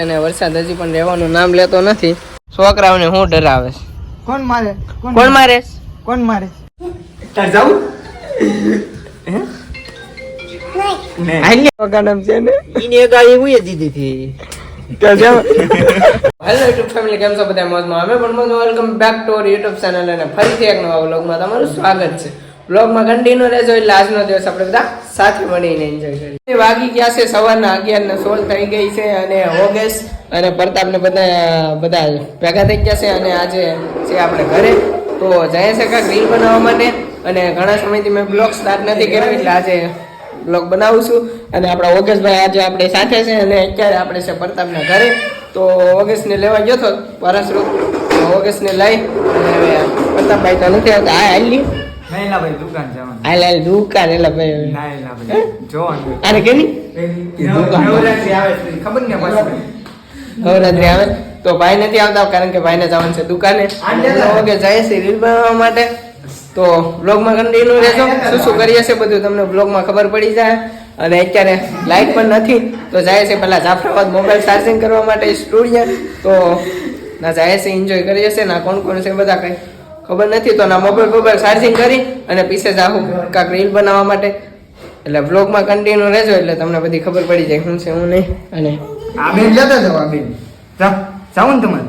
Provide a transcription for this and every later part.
અને વરસાદ હજી પણ રહેવાનું નામ લેતો નથી. છોકરાઓને હું ડરાવે? કોણ મારે? કોણ મારે? કોણ મારે? તાર જાવું? નહીં વગાડમ છે ને ઈને ગાડી ઉઈ દીધી હતી. હેલો યુટ્યુબ ફેમિલી, કેમ છો બધા? મોજમાં? અમે પણ મોજમાં. Welcome back to our YouTube channel અને ફરીથી એક નવા વ્લોગમાં તમારું સ્વાગત છે. વ્લોગમાં કન્ટિન્યુ રહેજો એટલે આજનો દિવસ આપણે બધા સાથે મળીને એન્જોય કરીએ. વાગી ગયા છે સવારના 11:16 થઈ ગઈ છે અને ઓગેશ અને પ્રતાપ ને બધા ભેગા થઈ ગયા છે અને આજે છે આપણે ઘરે. તો જાય છે કાંઈક રીલ બનાવવા માટે અને ઘણા સમયથી મેં બ્લોગ સ્ટાર્ટ નથી કર્યો એટલે આજે બ્લોગ બનાવું છું. અને આપણા ઓગેશભાઈ આજે આપણે સાથે છે અને અત્યારે આપણે છે પ્રતાપના ઘરે. તો ઓગેશને લેવા ગયો હતો પરસરૂપ, ઓગેશને લઈ અને હવે પ્રતાપભાઈ તો નથી આવતા. હા હાલી દુકાન દુકાન એટલે ભાઈ આને કેની નવરાત્રી આવે તો ભાઈ નથી આવતા કારણ કે ભાઈને જવાનું છે દુકાને. ઓકે જાય છે રીલ બનાવવા માટે. તો બ્લોગમાં કન્ટિન્યુ રહેજો. શું કરીએ છે બધું તમને બ્લોગમાં ખબર પડી જાય. અને અત્યારે લાઇટ પણ નથી તો જાય છે પેલા જાફરાબાદ મોબાઈલ ચાર્જિંગ કરવા માટે સ્ટુડિયો. તો ના જાય છે, એન્જોય કરીએ છે. ના કોણ કોણ છે બધા કઈ ખબર નથી. તો ના મોબાઈલ ચાર્જિંગ કરી અને પીછે જાઉં કાંક રીલ બનાવવા માટે. એટલે બ્લોગમાં કન્ટિન્યુ રહેજો એટલે તમને બધી ખબર પડી જાય શું છે હું નહીં. અને આ બેન જતા જાવ, આ બેન જાવ ને તમારે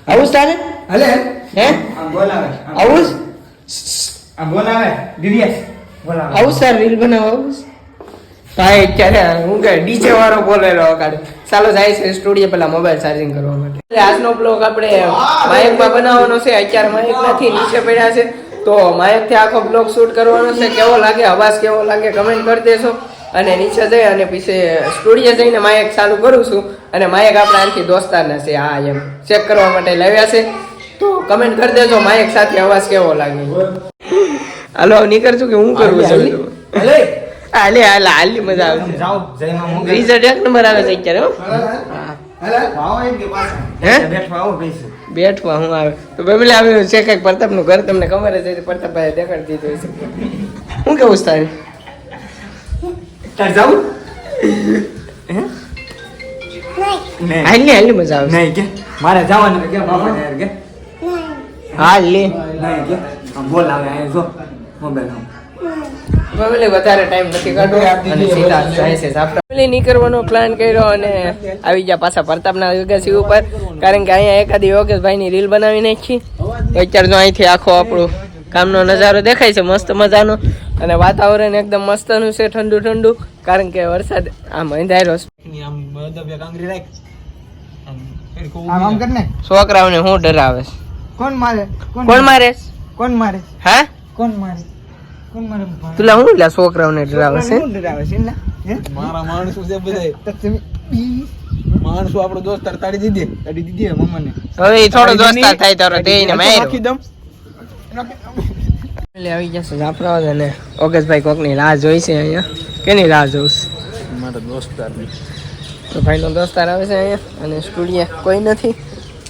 આવું તારે હલે હે બોલાવે આવું આ બોલાવે દિવ્યાસ બોલાવે આવું સર રીલ બનાવવા આવું ભાઈ. અત્યારે હું કે ડીજે વાળો બોલેલો કાઢે. ચાલો જાય છે સ્ટુડિયો પેલા મોબાઈલ ચાર્જિંગ કરવા માટે. આજનો બ્લોગ આપણે માઇકમાં બનાવવાનો છે. અત્યારે માઇક નથી, નીચે પડ્યા છે. તો માઇકથી આખો બ્લોગ શૂટ કરવાનો છે. કેવો લાગે, અવાજ કેવો લાગે કમેન્ટ કરી દેજો. અને નીચે જઈ અને પછી સ્ટુડિયો જઈને માઇક ચાલુ કરું છું. અને માઇક આપણે આનથી દોસ્તારના છે, હા એમ ચેક કરવા માટે લાવ્યા છે. તો કમેન્ટ કરી દેજો માઇક સાથે અવાજ કેવો લાગે. હાલો નીકળશું કે હું કરવું છે? હાલે હાલે હાલી મજા આવે. રિઝલ્ટ એક નંબર આવે છે અત્યારે. બેઠવા હું આવે તો ફેમિલી આવ્યું છે કઈક પ્રતાપનું ઘર તમને ખબર જ હતી. પ્રતાપભાઈ દેખાડી દીધું છે. હું કેવું તારે? તાર જાવું? હાલી હાલી મજા આવે નહીં કે મારે જવાનું કે બાપા યાર કે હાલ લે બોલાવે આ જો મોબાઈલ ફેમિલી વધારે ટાઈમ નથી કાઢવો અને સીધા જાય છે ફેમિલી નીકળવાનો પ્લાન કર્યો અને આવી ગયા પાછા પ્રતાપના યોગેશી ઉપર. કારણ કે અહીંયા એકાદી યોગેશભાઈની રીલ બનાવી નાખી. તો અત્યારે જો અહીંથી આખો આપણું ગામનો નજારો દેખાય છે મસ્ત મજાનો. અને વાતાવરણ એકદમ મસ્તનું છે, ઠંડુ ઠંડુ. કારણ કે વરસાદ આમ અંધારો છોકરાઓને હું ડરાવે? કોણ મારે? કોણ મારે? કોણ મારે? હા કોણ મારે? કોણ મારે? તુલા હું લા છોકરાઓને ડરાવે છે? ડરાવે છે ને મારા માણસો છે બધા. માણસો આપણો દોસ્તાર તાડી દીધી મમ્માને. હવે એ થોડો દોસ્તાર થાય તારો તેઈને માર્યો. નાખી દમ એટલે આવી જશે જાફરાબાદ અને ઓગેશભાઈ કોકની રાહ જોઈ છે અહીંયા. કેની રાહ જોઈશ? મારા દોસ્તારની. તો ભાઈનો દોસ્તાર આવે છે અહીંયા અને સ્ટુડિયો કોઈ નથી.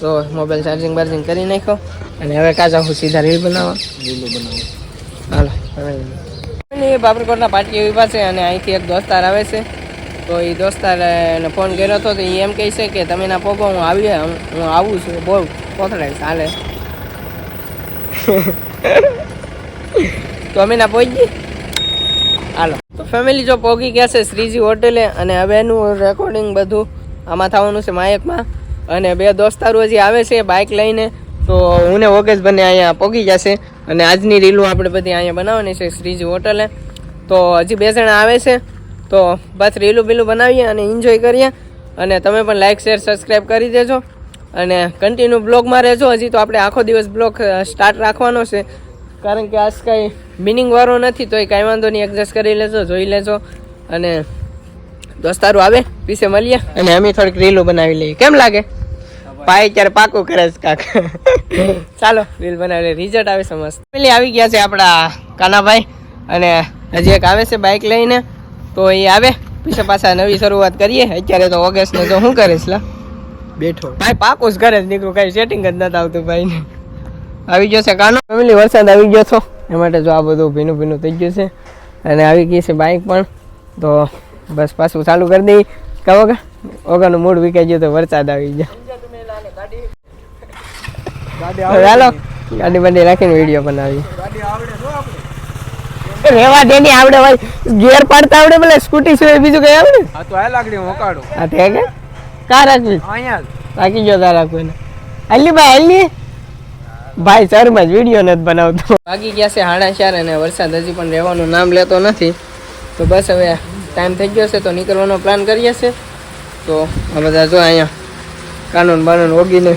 તો મોબાઈલ ચાર્જિંગ બાર્જિંગ કરી નાખ્યો અને હવે કાં જાઉં સીધા રીલ બનાવવા. હાલો એ બાબરકોટના પાટિયા વિભા છે અને અહીંથી એક દોસ્તાર આવે છે. તો એ દોસ્તારને ફોન કર્યો હતો તો એ એમ કહે છે કે તમે ના પોગો, હું આવું છું. બહુ પોથડાય ચાલે તો અમે ના પહોંચી. હાલો તો ફેમિલી જો પહોંચી ગયા છે શ્રીજી હોટેલે અને હવે એનું રેકોર્ડિંગ બધું આમાં થવાનું છે માયકમાં. અને બે દોસ્તારો હજી આવે છે બાઇક લઈને. તો હું ને ઓગેશ બંને અહીંયા પહોંચી જશે અને આજની રીલું આપણે બધી અહીંયા બનાવવાની છે શ્રીજી હોટલે. તો હજી 2 જણા આવે છે તો બસ રીલું બીલું બનાવીએ અને એન્જોય કરીએ. અને તમે પણ લાઇક શેર સબસ્ક્રાઈબ કરી દેજો અને કન્ટિન્યુ બ્લોગમાં રહેજો. હજી તો આપણે આખો દિવસ બ્લોગ સ્ટાર્ટ રાખવાનો છે કારણ કે આજ કાંઈ મિનિંગવાળો નથી. તો એ કાંઈ વાંધો નહીં, એડજસ્ટ કરી લેજો, જોઈ લેજો. અને દોસ્તારો આવે પીછે મળીએ અને અમે થોડીક રીલો બનાવી લઈએ. કેમ લાગે ભાઈ? અત્યારે પાકું કરે છે કાક. ચાલો રીલ બનાવી લઈએ, રિઝલ્ટ આવે છે મસ્ત. પેલી આવી ગયા છે આપણા કાનાભાઈ અને હજી એક આવે છે બાઇક લઈને. તો એ આવે પીછે પાછા નવી શરૂઆત કરીએ. અત્યારે તો ઓગેસ્ટને તો શું કરીશ લા બેઠો ભાઈ પાકું જ કરે છે નીકળું, કાંઈ સેટિંગ જ નથી આવતું ભાઈને. આવી ગયો છે કાનો. ફેમિલી વરસાદ આવી ગયો છો એ માટે જો આ બધું ભીનું ભીનું થઈ ગયું છે અને આવી ગઈ છે બાઇક પણ. તો બસ પાછું ચાલુ કરી દઈ કહો કે ઓગાનું મૂડ વિકાઈ ગયું તો વરસાદ આવી ગયો. ચાલો ગાડી બાડી રાખીને વિડીયો બનાવી. રેવા દે ની આવડે ભાઈ, ગેર પાડતા આવડે, ભલે સ્કૂટી સિવાય બીજું કઈ આવડે? આ તો આ લાકડી મોકાડો હા તે કે કા રાખવી? અહીંયા રાખી ગયો તાર રાખવું હલ્લી ભાઈ હલ્લી ભાઈ શહેરમાં જ વિડીયો નથી બનાવતો. વાગી ગયા છે 4:30 અને વરસાદ હજી પણ રહેવાનું નામ લેતો નથી. તો બસ હવે ટાઈમ થઈ ગયો છે તો નીકળવાનો પ્લાન કરીએ છીએ. તો આ બધા જો અહીંયા કાનૂન બાનૂન ઓગીને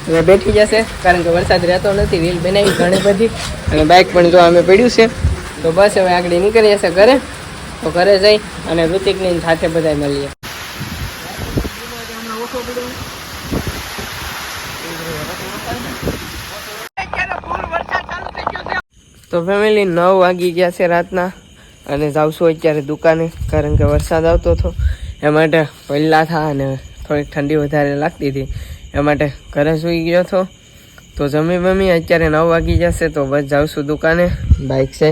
હવે બેઠી જશે, કારણ કે વરસાદ રહેતો નથી. રીલ બનાવી ઘણી બધી અને બાઇક પણ જો અમે પડ્યું છે. તો બસ હવે આગળ નીકળીએ છીએ ઘરે. તો ઘરે જઈ અને ઋતિકની સાથે બધા મળીએ. તો ફેમિલી 9 વાગી ગયા છે રાતના અને જાઉં છું અત્યારે દુકાને, કારણ કે વરસાદ આવતો હતો એ માટે પહેલા થા અને થોડીક ઠંડી વધારે લાગતી હતી એ માટે ઘરે સૂઈ ગયો હતો. તો જમી બમી અત્યારે 9 વાગી જશે તો બસ જાઉં છું દુકાને. બાઇક છે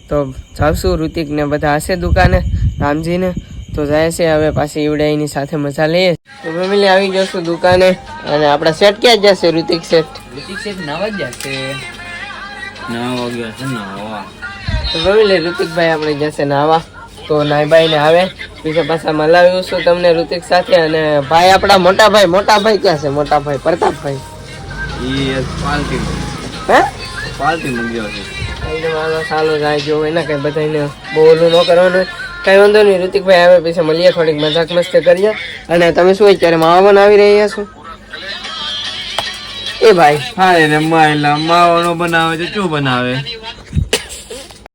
તો જાઉં છું. ઋતિકને બધા હશે દુકાને, રામજીને તો જાય છે. હવે પાછી ઈવડાઈની સાથે મજા લઈએ. તો ફેમિલી આવી ગયો છું દુકાને અને આપણા સેટ ક્યાં જશે? ઋતિક સેટ નાવા જ જશે. તો ફેમિલી ઋતિકભાઈ આપણે જશે નાવા. તો નાઈ બાઈને આવે પીછે પાછા મલાવ્યું છું તમને ઋતિક સાથે. અને ભાઈ આપણા મોટા ભાઈ ક્યાં છે? મોટા ભાઈ પ્રતાપભાઈ સાલો જાય જો હોય ને કઈ બધાને બહુ ઓલું ન કરવાનું. કઈ વાંધો નહીં, ઋતિકભાઈ આવે પછી મળીએ, થોડીક મજાક મસ્તી કરીએ. અને તમે શું અત્યારે માવા બનાવી રહ્યા છો? એ ભાઈ માવાનો બનાવે છે શું બનાવે?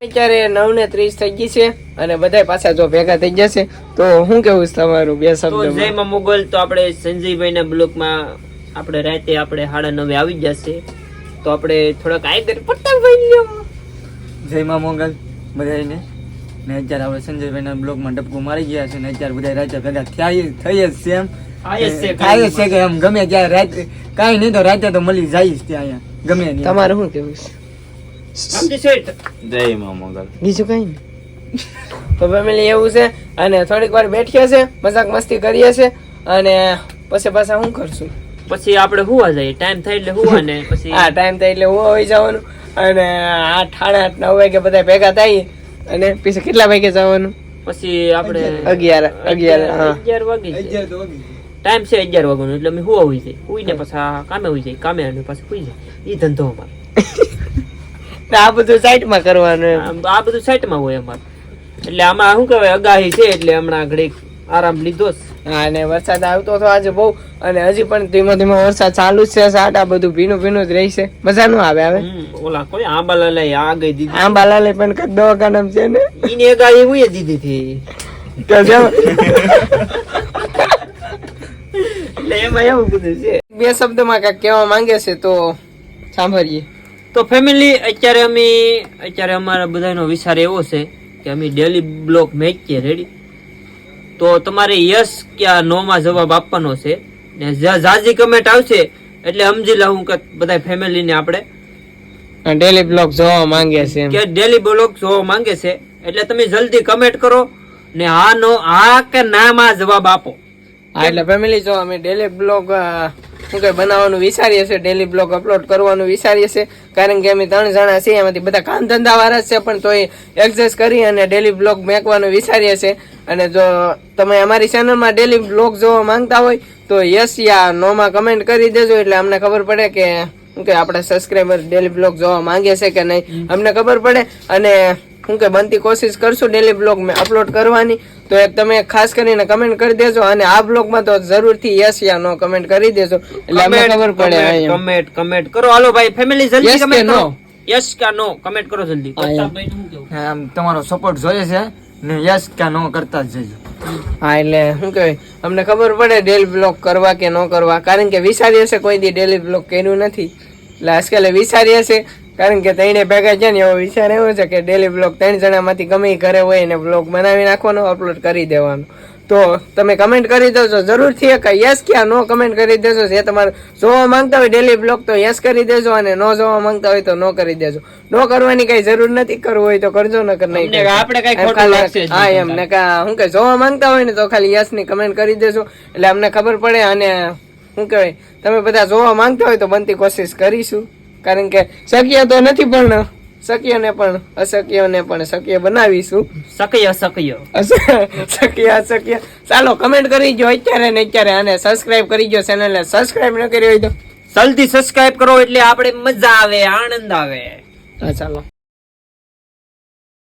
અત્યારે 9:30 થઈ ગઈ છે અને બધા પાછા જો ભેગા થઈ જશે. તો શું કેવું છે તમારું બે શબ્દ? જયમાં મુગલ તો આપણે સંજયભાઈના બ્લોકમાં આપણે રાતે આપણે 9:30 આવી જશે. તો આપણે થોડાક આયદર પટ્ટાભાઈ જયમાં મોગલ બધાને ને અત્યારે આપણે સંજયભાઈના બ્લોગમાં ડબકું મારી ગયા છે ને અત્યારે બધા રાતે ભેગા થઈ જ છે. એમ થાય છે કે એમ ગમે ત્યારે રાતે કાંઈ નહીં તો રાતે તો મળી જાય જ ત્યાં ગમે નહીં. તમારું શું કેવું છે? જયમાં મોગલ બીજું કઈ નહીં. તો ફેમિલી એવું છે અને થોડીક વાર બેઠીએ છે, મજાક મસ્તી કરીએ છે અને પછી પાછા શું કરશું? પછી આપણે હુવા જઈએ. ટાઈમ થાય એટલે હુવા ને પછી હા ટાઈમ થાય એટલે હું હોઈ જવાનું અને 8, 8:30, 9 વાગે બધા ભેગા થાય અને પછી કેટલા વાગે જવાનું? પછી આપણે 11 હા 11 વાગી જાય. ટાઈમ છે 11 વાગ્યાનો એટલે અમે હુવા હોઈ જાય. હુઈને પાછા કામે હોઈ જાય. કામે અને પાછું હુઈ જાય. એ ધંધો અમારો. આ બધું સાઈડમાં કરવાનું એમ. આ બધું સાઈડમાં હોય અમારે. એટલે આમાં શું કહેવાય અગાહી છે એટલે હમણાં ઘડીક આરામ લીધો છે. હા અને વરસાદ આવતો હતો આજે બહુ અને હજી પણ ધીમો ધીમો વરસાદ ચાલુ જ છે. સાટા બધું ભીનું ભીનું જ રહી છે. મજા ન આવે. ઓલા કોઈ આંબાલાલે આ ગઈ દીધી. આંબાલાલે પણ કઈક દવાખાના છે ને ઈને અગાહી હુંય દીધી હતી. તો જેમ એટલે એમાં એવું બધું છે. બે શબ્દમાં કઈક કહેવા માંગે છે તો સાંભળીએ. તો ફેમિલી અત્યારે અમારા બધાનો વિચાર એવો છે કે અમે ડેલી બ્લોગ મેકીએ રેડી. તો તમારે યસ કે નો માં જવાબ આપવાનો છે ને જાજી કમેન્ટ આવશે એટલે સમજી લઉં કે બધા ફેમિલી ને આપણે ડેલી બ્લોગ જોવા માંગે છે કે ડેલી બ્લોગ જોવા માંગે છે એટલે તમે જલ્દી કમેન્ટ કરો ને હા નો હા કે ના માં જવાબ આપો. હા એટલે ફેમિલી જો અમે ડેલી બ્લોગ શું કઈ બનાવવાનું વિચારીએ છીએ, ડેલી બ્લોગ અપલોડ કરવાનું વિચારીએ છીએ, કારણ કે અમે 3 જણા છીએ એમાંથી બધા કામ ધંધા વાળા છે પણ તોય એડજસ્ટ કરી અને ડેલી બ્લોગ મેકવાનું વિચારીએ છીએ. અને જો તમે અમારી ચેનલમાં ડેલી બ્લોગ જોવા માંગતા હોય તો યસ યા નો માં કમેન્ટ કરી દેજો એટલે અમને ખબર પડે કે શું કે આપણા સબસ્ક્રાઈબર ડેલી બ્લોગ જોવા માંગે છે કે નહીં, અમને ખબર પડે. અને શું કે બનતી કોશિશ કરશું ડેલી બ્લોગ મેં અપલોડ કરવાની. તો એક તમે ખાસ કરીને કમેન્ટ કરી દેજો અને આ બ્લોગમાં તો જરૂરથી યસ યા નો કમેન્ટ કરી દેજો એટલે અમને ખબર પડે. કમેન્ટ કરો. હાલો ભાઈ ફેમિલી જલ્દી કમેન્ટ કરો. યસ કે નો કમેન્ટ કરો જલ્દી. આમ તમારો સપોર્ટ જોઈએ છે ને યસ કે નો કરતા જ જજો. હા એટલે શું કહેવાય અમને ખબર પડે ડેલી બ્લોગ કરવા કે ન કરવા, કારણ કે વિચારીએ છે કોઈ દી ડેલી બ્લોગ કર્યું નથી એટલે આજકાલે વિચારીએ છે કારણ કે ત્રણે ભેગા છે ને એવો વિચાર એવો છે કે ડેલી બ્લોગ 3 જણામાંથી ગમે ઘરે હોય ને બ્લોગ બનાવી નાખવાનો, અપલોડ કરી દેવાનો. તો તમે કમેન્ટ કરી દેજો જરૂરથી એક યસ કે નો કમેન્ટ કરી દેજો. જે તમારે જોવા માંગતા હોય ડેલી બ્લોગ તો યસ કરી દેજો, અને નો જોવા માંગતા હોય તો નો કરી દેજો. નો કરવાની કઈ જરૂર નથી, કરવું હોય તો કરજો, નકર નહીં કરજો. આપણે કઈ એમ ખોટું ખાલી- લાગશે જ હા નહીં એમ ને હું કે જોવા માંગતા હોય ને તો ખાલી યસ ની કમેન્ટ કરી દેજો, એટલે અમને ખબર પડે. અને શું કહેવાય, તમે બધા જોવા માંગતા હોય તો બનતી કોશિશ કરીશું, કારણ કે શક્ય તો નથી પણ શક્યને પણ અશક્યને પણ શક્ય બનાવીશું. શક્ય શક્ય અશક્ય. ચાલો કમેન્ટ કરી જો અત્યારે ને અત્યારે, અને સબસ્ક્રાઇબ કરી જો ચેનલને. સબસ્ક્રાઇબ ન કરી હોય તો જલ્દી સબસ્ક્રાઇબ કરો એટલે આપણે મજા આવે, આનંદ આવે. હા ચાલો.